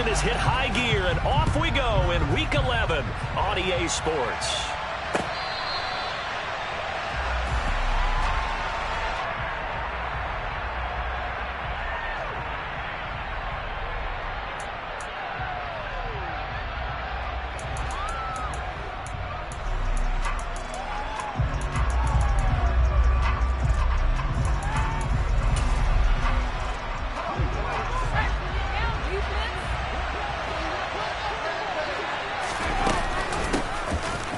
season has hit high gear, and off we go in Week 11 on EA Sports.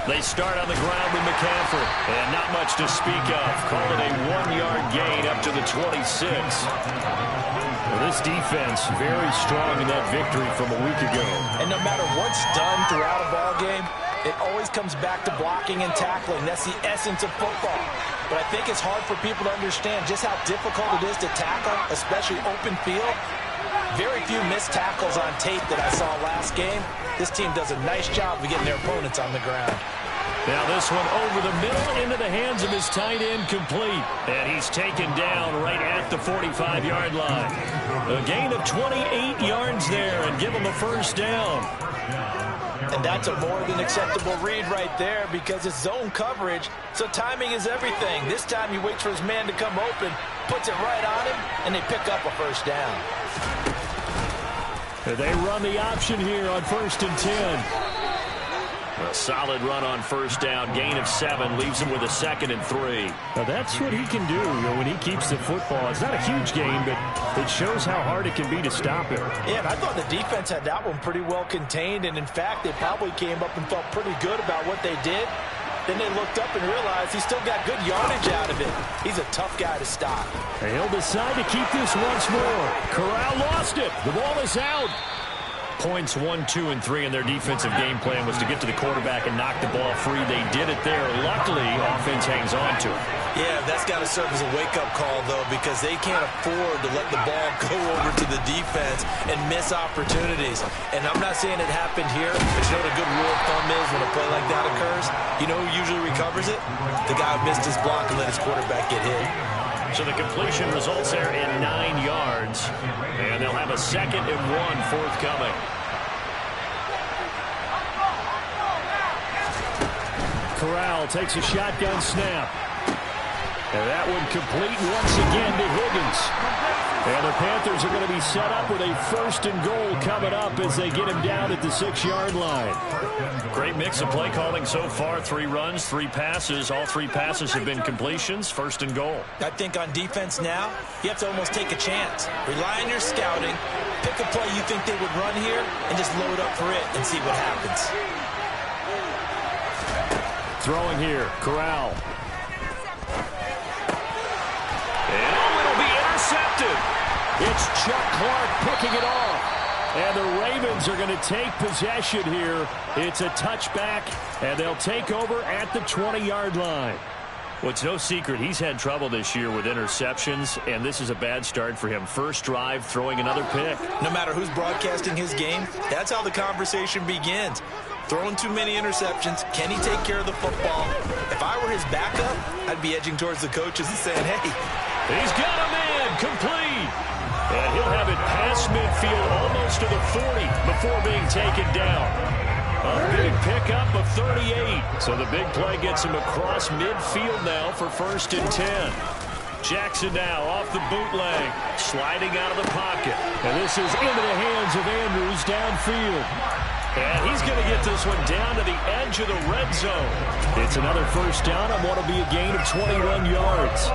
They start on the ground with McCaffrey, and not much to speak of. Call it a 1-yard gain up to the 26. Well, this defense very strong in that victory from a week ago. And no matter what's done throughout a ball game, it always comes back to blocking and tackling. That's the essence of football. But I think it's hard for people to understand just how difficult it is to tackle, especially open field. Very few missed tackles on tape that I saw last game. This team does a nice job of getting their opponents on the ground. Now this one over the middle into the hands of his tight end, complete. And he's taken down right at the 45-yard line. A gain of 28 yards there and give him a first down. And that's a more than acceptable read right there because it's zone coverage, so timing is everything. This time he waits for his man to come open, puts it right on him, and they pick up a first down. They run the option here on 1st and 10. A solid run on first down. Gain of 7 leaves him with a 2nd and 3. Now that's what he can do, when he keeps the football. It's not a huge gain, but it shows how hard it can be to stop him. Yeah, and I thought the defense had that one pretty well contained, and in fact, they probably came up and felt pretty good about what they did. Then they looked up and realized he still got good yardage out of it. He's a tough guy to stop. And he'll decide to keep this once more. Corral lost it. The ball is out. Points 1, 2, and 3 in their defensive game plan was to get to the quarterback and knock the ball free. They did it there. Luckily, offense hangs on to it. Yeah, that's got to serve as a wake-up call, though, because they can't afford to let the ball go over to the defense and miss opportunities. And I'm not saying it happened here, but you know what a good rule of thumb is when a play like that occurs? You know who usually recovers it? The guy who missed his block and let his quarterback get hit. So the completion results there in 9 yards. And they'll have a 2nd and 1 forthcoming. Corral takes a shotgun snap. And that one complete once again to Higgins. And the Panthers are going to be set up with a 1st and goal coming up as they get him down at the 6-yard line. Great mix of play calling so far. 3 runs, 3 passes. All 3 passes have been completions. 1st and goal. I think on defense now, you have to almost take a chance. Rely on your scouting. Pick a play you think they would run here and just load up for it and see what happens. Throwing here, Corral. And it'll be intercepted. It's Chuck Clark picking it off. And the Ravens are going to take possession here. It's a touchback, and they'll take over at the 20-yard line. Well, it's no secret he's had trouble this year with interceptions, and this is a bad start for him. First drive, throwing another pick. No matter who's broadcasting his game, that's how the conversation begins. Throwing too many interceptions, can he take care of the football? If I were his backup, I'd be edging towards the coaches and saying, hey. He's got him in, complete. And he'll have it past midfield almost to the 40 before being taken down. A big pickup of 38. So the big play gets him across midfield now for 1st and 10. Jackson now off the bootleg, sliding out of the pocket. And this is into the hands of Andrews downfield. And he's going to get this one down to the edge of the red zone. It's another 1st down on what will be a gain of 21 yards.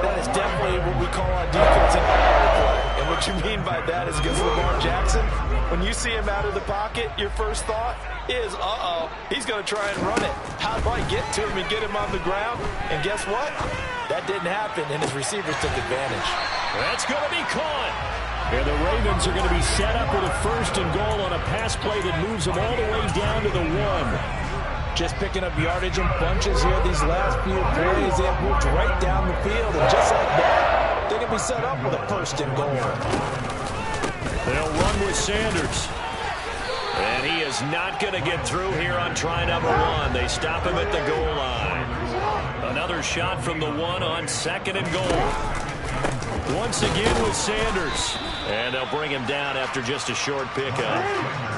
That is definitely what we call on defense an play. And what you mean by that is against Lamar Jackson, when you see him out of the pocket, your first thought is, he's going to try and run it. How do I get to him and get him on the ground? And guess what? That didn't happen, and his receivers took advantage. That's going to be caught. And the Ravens are going to be set up with a 1st and goal on a pass play that moves them all the way down to the 1. Just picking up yardage in bunches here these last few plays. They have moved right down the field, and just like that, they can be set up with a 1st and goal. They'll run with Sanders. And he is not going to get through here on try number 1. They stop him at the goal line. Another shot from the 1 on 2nd and goal. Once again with Sanders. And they'll bring him down after just a short pickup.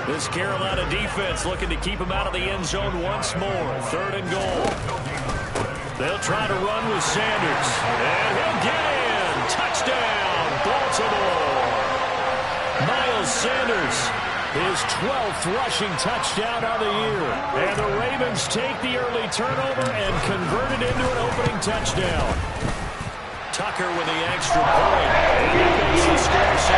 This Carolina defense looking to keep him out of the end zone once more. 3rd and goal. They'll try to run with Sanders. And he'll get in. Touchdown, Baltimore. Miles Sanders, his 12th rushing touchdown of the year. And the Ravens take the early turnover and convert it into an opening touchdown. Tucker with the extra point. And that makes the score 7-0.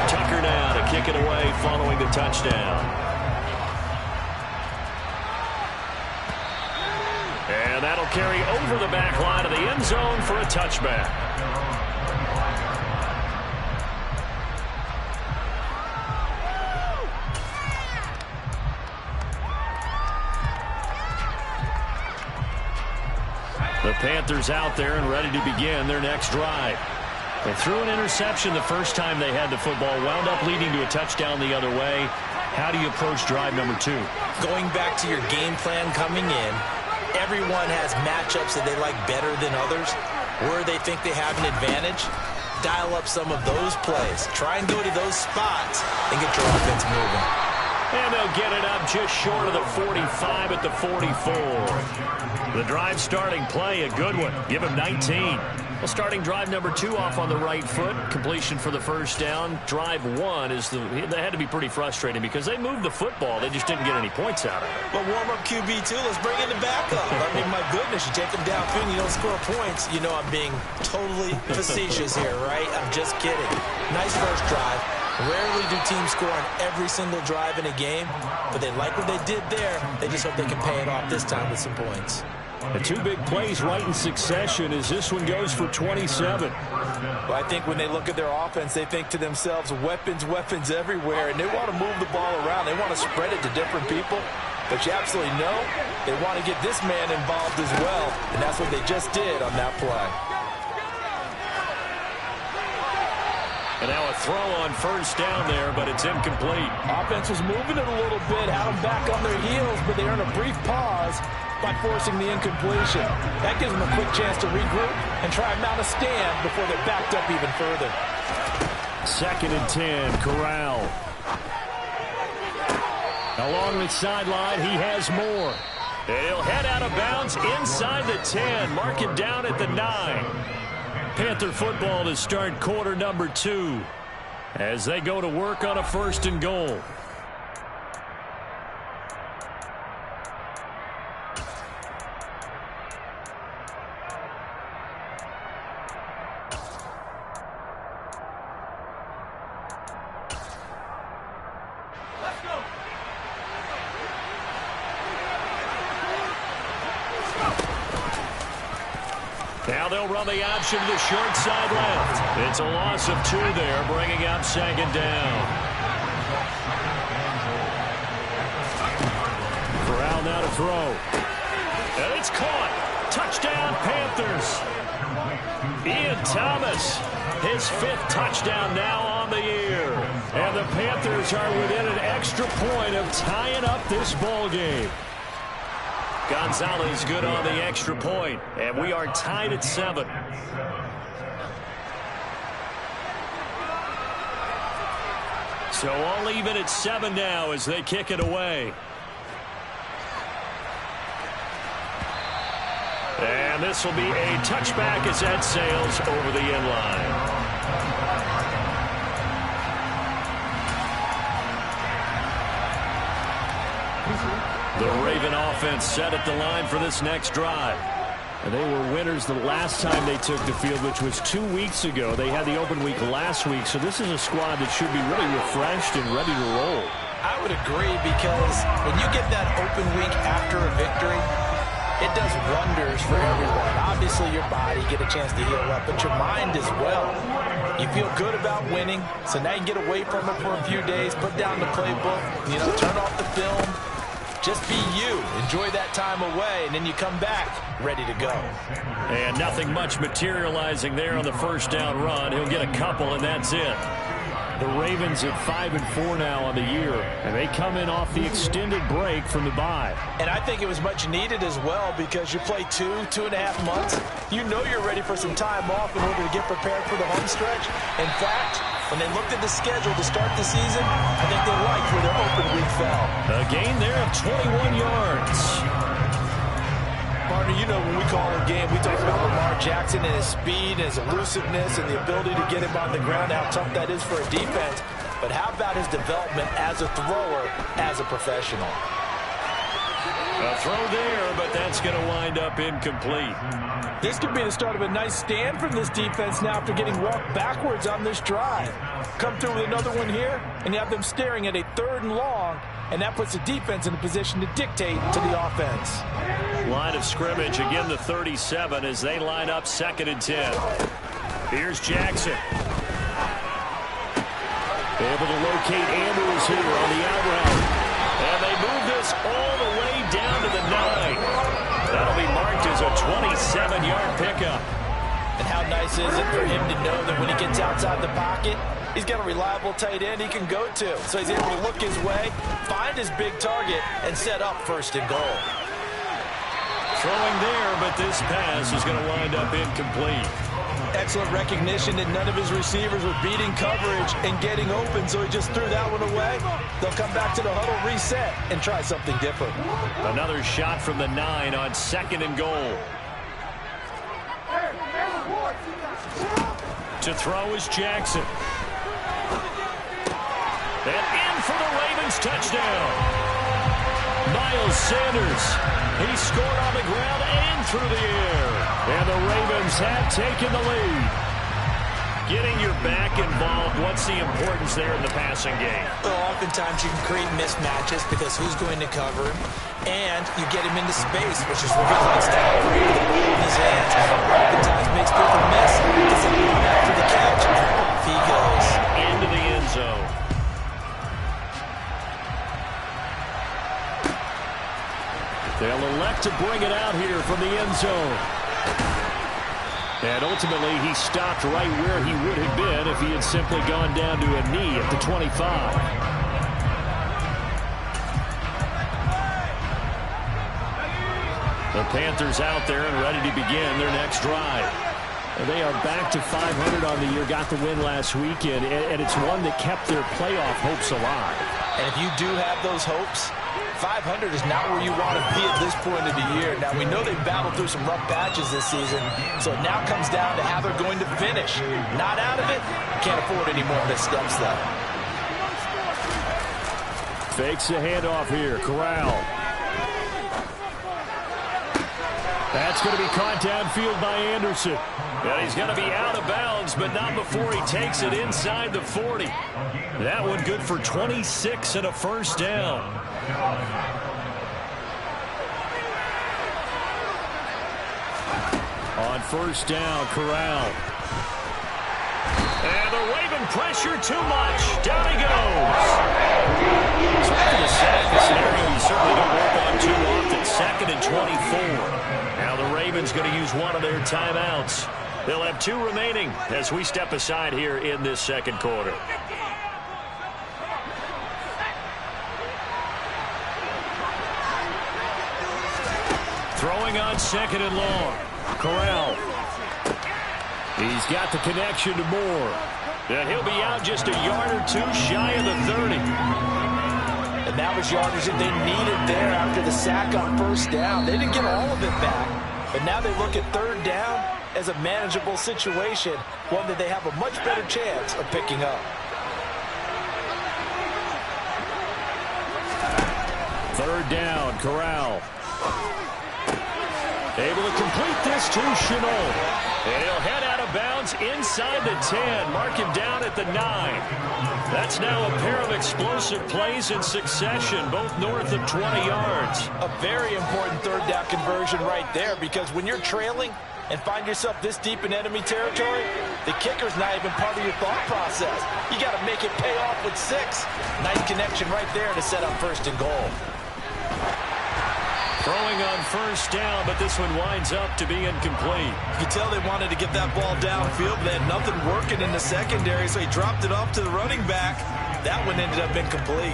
Tucker now to kick it away following the touchdown. And that'll carry over the back line of the end zone for a touchback. The Panthers out there and ready to begin their next drive. They threw an interception the first time they had the football, wound up leading to a touchdown the other way. How do you approach drive number 2? Going back to your game plan coming in, everyone has matchups that they like better than others. Where they think they have an advantage, dial up some of those plays. Try and go to those spots and get your offense moving. And they'll get it up just short of the 45 at the 44. The drive starting play, a good one. Give him 19. Well, starting drive number 2 off on the right foot. Completion for the first down. Drive 1 is they had to be pretty frustrating because they moved the football. They just didn't get any points out of it. But warm up QB2, let's bring in the backup. I mean, my goodness, you take them downfield and you don't score points. You know I'm being totally facetious here, right? I'm just kidding. Nice first drive. Rarely do teams score on every single drive in a game, but they like what they did there. They just hope they can pay it off this time with some points. The 2 big plays right in succession as this one goes for 27. Well, I think when they look at their offense, they think to themselves, weapons, weapons everywhere, and they want to move the ball around. They want to spread it to different people, but you absolutely know they want to get this man involved as well, and that's what they just did on that play. And now a throw on first down there, but it's incomplete. Offense was moving it a little bit, had them back on their heels, but they earned a brief pause by forcing the incompletion. That gives them a quick chance to regroup and try and mount a stand before they're backed up even further. 2nd and 10, Corral. Along the sideline, he has more. And he'll head out of bounds inside the 10. Mark it down at the 9. Panther football to start quarter number 2 as they go to work on a 1st and goal. Now they'll run the option to the short side left. It's a loss of 2 there, bringing up 2nd down. Corral now to throw. And it's caught. Touchdown, Panthers. Ian Thomas, his 5th touchdown now on the year. And the Panthers are within an extra point of tying up this ball game. Gonzalez good on the extra point, and we are tied at 7. So all even at 7 now as they kick it away. And this will be a touchback as that sails over the end line. The Raven offense set at the line for this next drive. And they were winners the last time they took the field, which was 2 weeks ago. They had the open week last week, so this is a squad that should be really refreshed and ready to roll. I would agree, because when you get that open week after a victory, it does wonders for everyone. Obviously, your body, get a chance to heal up, but your mind as well. You feel good about winning, so now you get away from it for a few days, put down the playbook, turn off the film. Just be you. Enjoy that time away, and then you come back ready to go. And nothing much materializing there on the first down run. He'll get a couple, and that's it. The Ravens at 5-4 now on the year, and they come in off the extended break from the bye. And I think it was much needed as well, because you play 2.5 months. You know you're ready for some time off in order to get prepared for the home stretch. In fact, when they looked at the schedule to start the season, I think they liked where their open week fell. A gain there of 21 yards. Partner, you know when we call a game, we talk about Lamar Jackson and his speed and his elusiveness and the ability to get him on the ground, how tough that is for a defense. But how about his development as a thrower, as a professional? A throw there, but that's going to wind up incomplete. This could be the start of a nice stand from this defense now after getting walked backwards on this drive. Come through with another one here, and you have them staring at a 3rd and long, and that puts the defense in a position to dictate to the offense. Line of scrimmage, again the 37 as they line up 2nd and 10. Here's Jackson. Able to locate Andrews here on the out route. And they move this all the way down to the 9. That'll be marked as a 27-yard pickup. And how nice is it for him to know that when he gets outside the pocket, he's got a reliable tight end he can go to. So he's able to look his way, find his big target, and set up 1st and goal. Throwing there, but this pass is going to wind up incomplete. Excellent recognition that none of his receivers were beating coverage and getting open, so he just threw that one away. They'll come back to the huddle, reset, and try something different. Another shot from the 9 on 2nd and goal. To throw is Jackson. And in for the Ravens touchdown. Miles Sanders. He scored on the ground and through the air. And the Ravens have taken the lead. Getting your back involved, what's the importance there in the passing game? Well, oftentimes you can create mismatches because who's going to cover him, and you get him into space, which is what he likes to operate in his hands. Oftentimes makes people miss because they run after the catch. Off he goes. Into the end zone. They'll elect to bring it out here from the end zone. And ultimately, he stopped right where he would have been if he had simply gone down to a knee at the 25. The Panthers out there and ready to begin their next drive. And they are back to 500 on the year, got the win last weekend, and it's one that kept their playoff hopes alive. And if you do have those hopes, 500 is not where you want to be at this point of the year. Now, we know they've battled through some rough patches this season, so it now comes down to how they're going to finish. Not out of it, can't afford any more missteps, though. Fakes the handoff here, Corral. That's going to be caught downfield by Anderson. And he's going to be out of bounds, but not before he takes it inside the 40. That one good for 26 and a 1st down. On 1st down, Corral. And the Raven pressure too much. Down he goes. So after the sack, the scenario you certainly don't work on too often. 2nd and 24. Now the Ravens going to use one of their timeouts. They'll have 2 remaining as we step aside here in this 2nd quarter. Throwing on 2nd and long. Corral. He's got the connection to Moore. And he'll be out just a yard or 2 shy of the 30. And that was yardage that they needed there after the sack on 1st down. They didn't get all of it back, but now they look at 3rd down as a manageable situation, one that they have a much better chance of picking up. 3rd down, Corral. Able to complete this to Chenault. And he'll head out of bounds inside the 10. Mark him down at the 9. That's now a pair of explosive plays in succession, both north of 20 yards. A very important 3rd down conversion right there, because when you're trailing and find yourself this deep in enemy territory, the kicker's not even part of your thought process. You got to make it pay off with 6. Nice connection right there to set up 1st and goal. Throwing on first down, but this one winds up to be incomplete. You can tell they wanted to get that ball downfield, but they had nothing working in the secondary, so he dropped it off to the running back. That one ended up incomplete.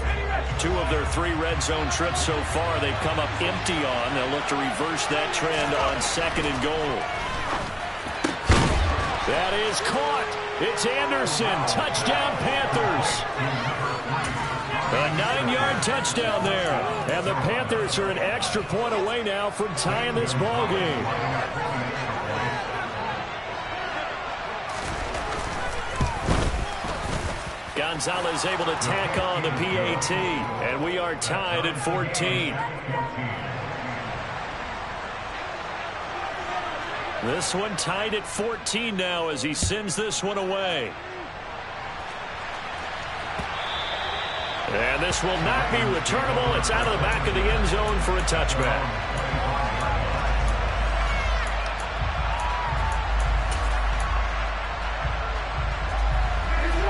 2 of their 3 red zone trips so far they've come up empty on. They'll look to reverse that trend on 2nd and goal. That is caught. It's Anderson. Touchdown, Panthers. A 9-yard touchdown there. And the Panthers are an extra point away now from tying this ball game. Gonzalez able to tack on the PAT. And we are tied at 14. This one tied at 14 now as he sends this one away. And this will not be returnable. It's out of the back of the end zone for a touchback.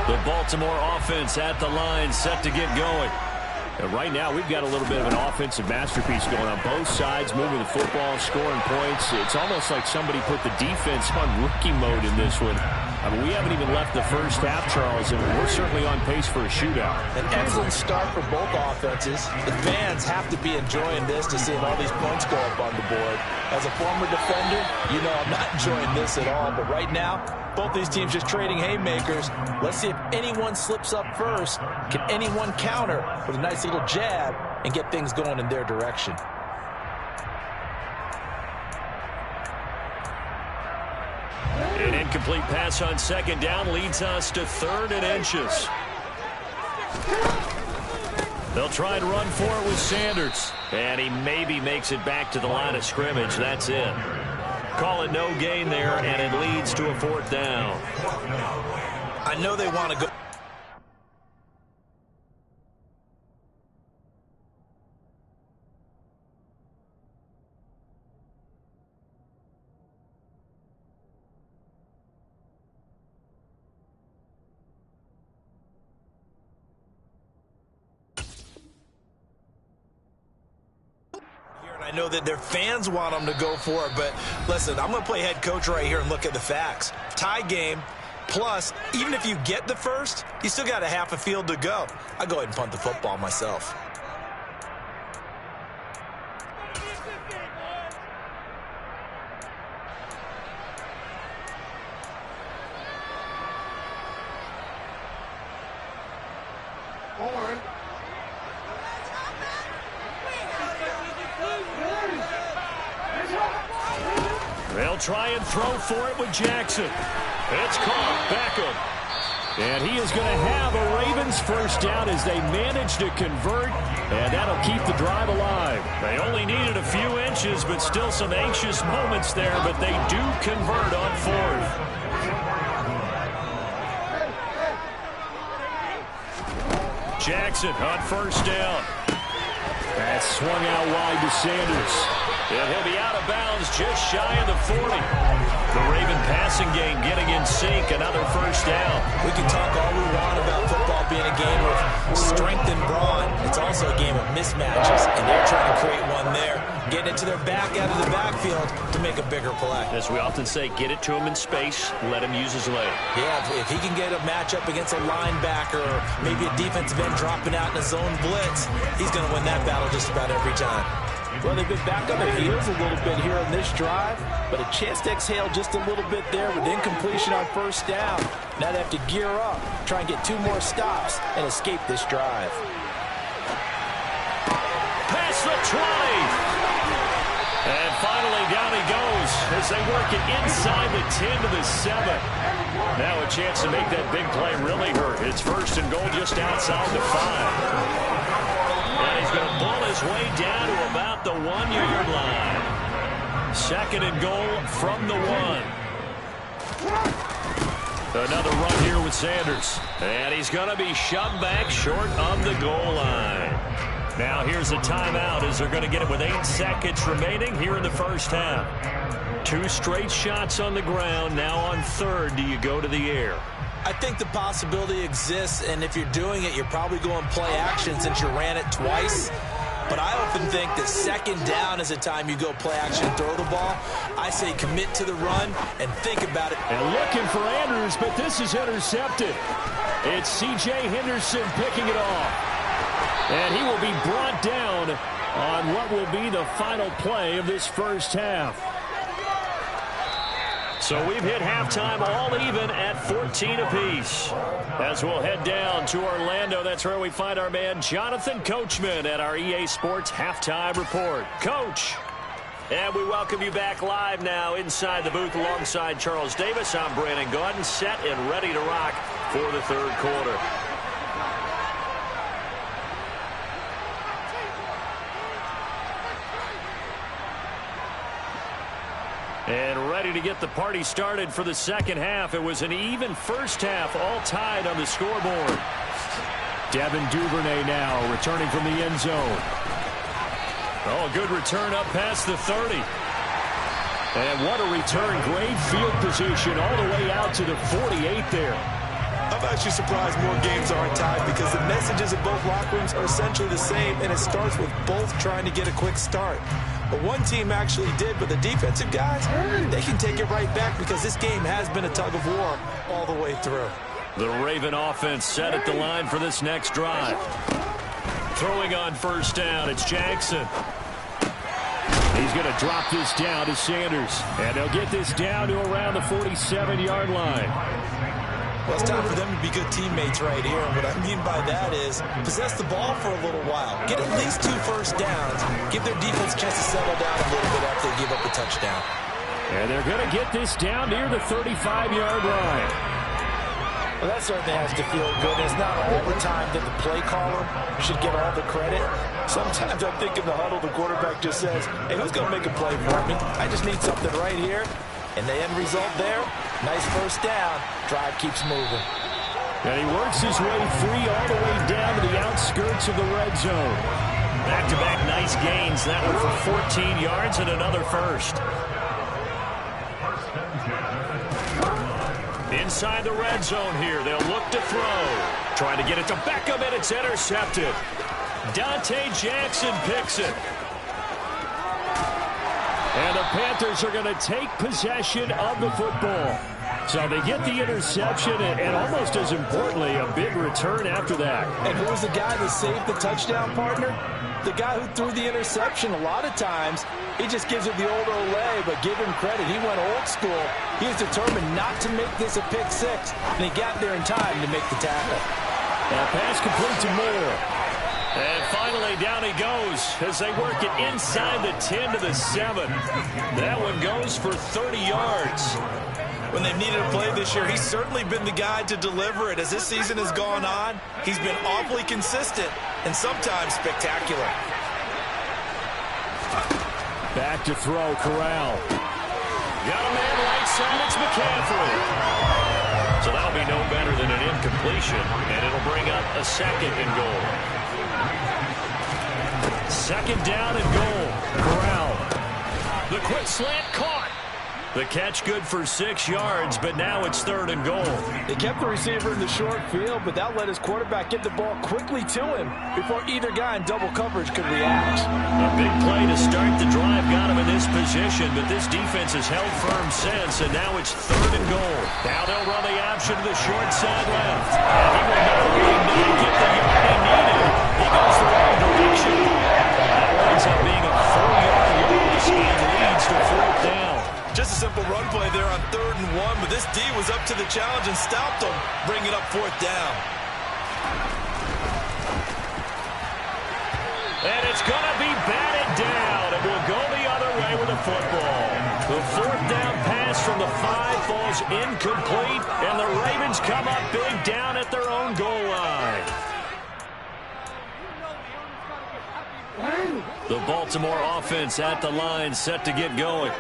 The Baltimore offense at the line, set to get going. And right now, we've got a little bit of an offensive masterpiece going on both sides, moving the football, scoring points. It's almost like somebody put the defense on rookie mode in this one. I mean, we haven't even left the first half, Charles, and we're certainly on pace for a shootout. An excellent start for both offenses. The fans have to be enjoying this to see all these points go up on the board. As a former defender, you know I'm not enjoying this at all. But right now, both these teams just trading haymakers. Let's see if anyone slips up first. Can anyone counter with a nice little jab and get things going in their direction? An incomplete pass on 2nd down leads us to 3rd and inches. They'll try and run for it with Sanders. And he maybe makes it back to the line of scrimmage. That's it. Call it no gain there, and it leads to a 4th down. I know they want to go. I know that their fans want them to go for it, but listen, I'm going to play head coach right here and look at the facts. Tie game, plus, even if you get the first, you still got a half a field to go. I'll go ahead and punt the football myself. They'll try and throw for it with Jackson. It's caught. Beckham. And he is going to have a Ravens first down as they manage to convert, and that'll keep the drive alive. They only needed a few inches, but still some anxious moments there, but they do convert on 4th. Jackson on first down. That swung out wide to Sanders. And he'll be out of bounds just shy of the 40. The Raven passing game getting in sync. Another first down. We can talk all we want about football being a game of strength and brawn. It's also a game of mismatches, and they're trying to create one there. Getting it to their back out of the backfield to make a bigger play. As we often say, get it to him in space, let him use his leg. Yeah, if he can get a matchup against a linebacker or maybe a defensive end dropping out in a zone blitz, he's going to win that battle just about every time. Well, they've been back on their heels a little bit here on this drive, but a chance to exhale just a little bit there with incompletion on first down. Now they have to gear up, try and get 2 more stops, and escape this drive. Past the 20. And finally down he goes as they work it inside the 10 to the 7. Now a chance to make that big play really hurt. It's 1st and goal just outside the 5. And he's going to pull his way down to about the 1-yard line. 2nd and goal from the 1. Another run here with Sanders. And he's going to be shoved back short of the goal line. Now here's a timeout as they're going to get it with 8 seconds remaining here in the first half. 2 straight shots on the ground. Now on 3rd, do you go to the air? I think the possibility exists, and if you're doing it, you're probably going play action since you ran it twice. But I often think that second down is the time you go play action and throw the ball. I say commit to the run and think about it. And looking for Andrews, but this is intercepted. It's C.J. Henderson picking it off. And he will be brought down on what will be the final play of this first half. So we've hit halftime all even at 14 apiece. As we'll head down to Orlando, that's where we find our man Jonathan Coachman at our EA Sports Halftime Report. Coach. And we welcome you back live now inside the booth alongside Charles Davis. I'm Brandon Gaudin, set and ready to rock for the third quarter. And ready to get the party started for the second half. It was an even first half, all tied on the scoreboard. Devin Duvernay now returning from the end zone. Oh, good return up past the 30. And what a return. Great field position all the way out to the 48 there. I'm actually surprised more games aren't tied because the messages of both locker rooms are essentially the same, and it starts with both trying to get a quick start. But one team actually did, but the defensive guys, they can take it right back because this game has been a tug of war all the way through. The Raven offense set at the line for this next drive. Throwing on first down, it's Jackson. He's going to drop this down to Sanders. And they'll get this down to around the 47-yard line. Well, it's time for them to be good teammates right here. And what I mean by that is possess the ball for a little while. Get at least 2 first downs. Give their defense a chance to settle down a little bit after they give up a touchdown. And they're going to get this down near the 35-yard line. Well, that certainly has to feel good. It's not all the time that the play caller should get all the credit. Sometimes I think in the huddle, the quarterback just says, hey, who's going to make a play for me? I just need something right here. And the end result there, nice first down. Drive keeps moving. And he works his way free all the way down to the outskirts of the red zone. Back-to-back nice gains. That one for 14 yards and another first. Inside the red zone here. They'll look to throw. Trying to get it to Beckham, and it's intercepted. Dante Jackson picks it. And the Panthers are going to take possession of the football. So they get the interception and almost as importantly, a big return after that. And who was the guy that saved the touchdown, partner? The guy who threw the interception. A lot of times, he just gives it the old Olay, but give him credit. He went old school. He was determined not to make this a pick six, and he got there in time to make the tackle. And pass complete to Moore. And finally, down he goes as they work it inside the 10 to the 7. That one goes for 30 yards. When they've needed a play this year, he's certainly been the guy to deliver it. As this season has gone on, he's been awfully consistent and sometimes spectacular. Back to throw, Corral. Got a man right side, it's McCaffrey. So that'll be no better than an incompletion, and it'll bring up a second and goal. Second down and goal. Corral. The quick slant caught. The catch good for 6 yards, but now it's third and goal. They kept the receiver in the short field, but that let his quarterback get the ball quickly to him before either guy in double coverage could react. A big play to start the drive got him in this position, but this defense has held firm since, and now it's third and goal. Now they'll run the option to the short side left. And he will not get the yard he needed. He goes the wrong direction. That winds up being a 4-yard loss and leads to fourth down. Just a simple run play there on 3rd and 1, but this D was up to the challenge and stopped him, bringing up fourth down. And it's going to be batted down. It will go the other way with the football. The fourth down pass from the 5 falls incomplete, and the Ravens come up big down at their own goal line. The Baltimore offense at the line set to get going.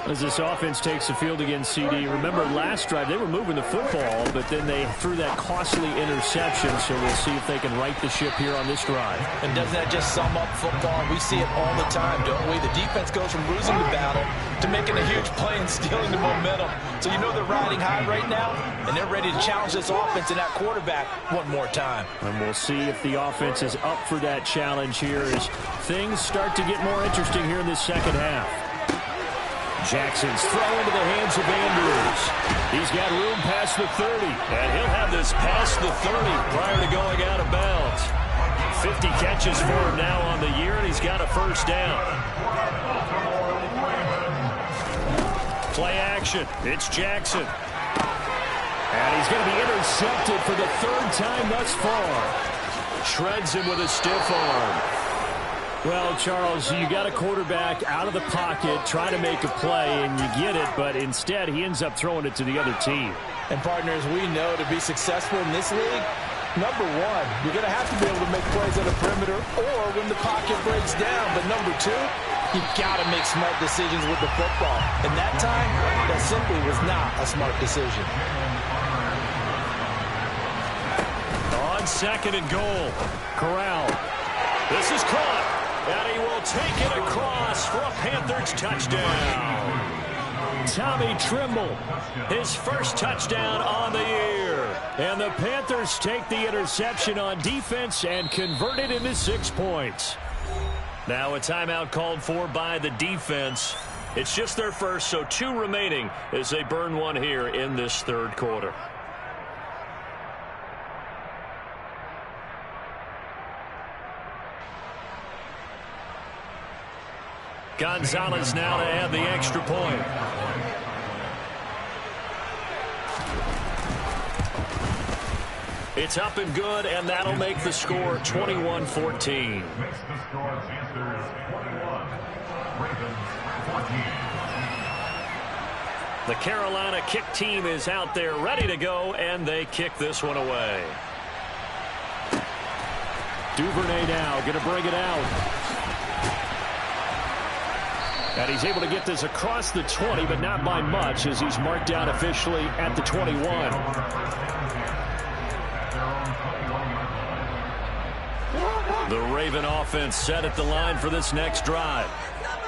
As this offense takes the field against CD, remember last drive they were moving the football, but then they threw that costly interception, so we'll see if they can right the ship here on this drive. And doesn't that just sum up football? We see it all the time, don't we? The defense goes from losing the battle to making a huge play and stealing the momentum. So you know they're riding high right now, and they're ready to challenge this offense and that quarterback one more time. And we'll see if the offense is up for that challenge here as things start to get more interesting here in this second half. Jackson's throw into the hands of Andrews. He's got room past the 30. And he'll have this past the 30 prior to going out of bounds. 50 catches for him now on the year, and he's got a first down. Play action. It's Jackson. And he's going to be intercepted for the third time thus far. Shreds him with a stiff arm. Well, Charles, you got a quarterback out of the pocket trying to make a play, and you get it, but instead he ends up throwing it to the other team. And, partners, we know to be successful in this league, number one, you're going to have to be able to make plays at the perimeter or when the pocket breaks down. But number two, you've got to make smart decisions with the football. And that time, that simply was not a smart decision. On second and goal, Corral. This is caught. And he will take it across for a Panthers touchdown. Tommy Trimble, his first touchdown on the year. And the Panthers take the interception on defense and convert it into 6 points. Now a timeout called for by the defense. It's just their first, so 2 remaining as they burn one here in this third quarter. Gonzalez now to add the extra point. It's up and good, and that'll make the score 21-14. The Carolina kick team is out there ready to go, and they kick this one away. Duvernay now going to bring it out. And he's able to get this across the 20, but not by much as he's marked down officially at the 21. The Raven offense set at the line for this next drive.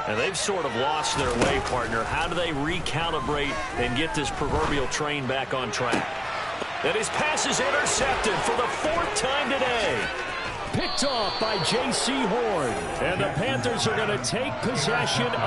And they've sort of lost their way, partner. How do they recalibrate and get this proverbial train back on track? And his pass is intercepted for the 4th time today. Picked off by J.C. Horn. And the Panthers are going to take possession of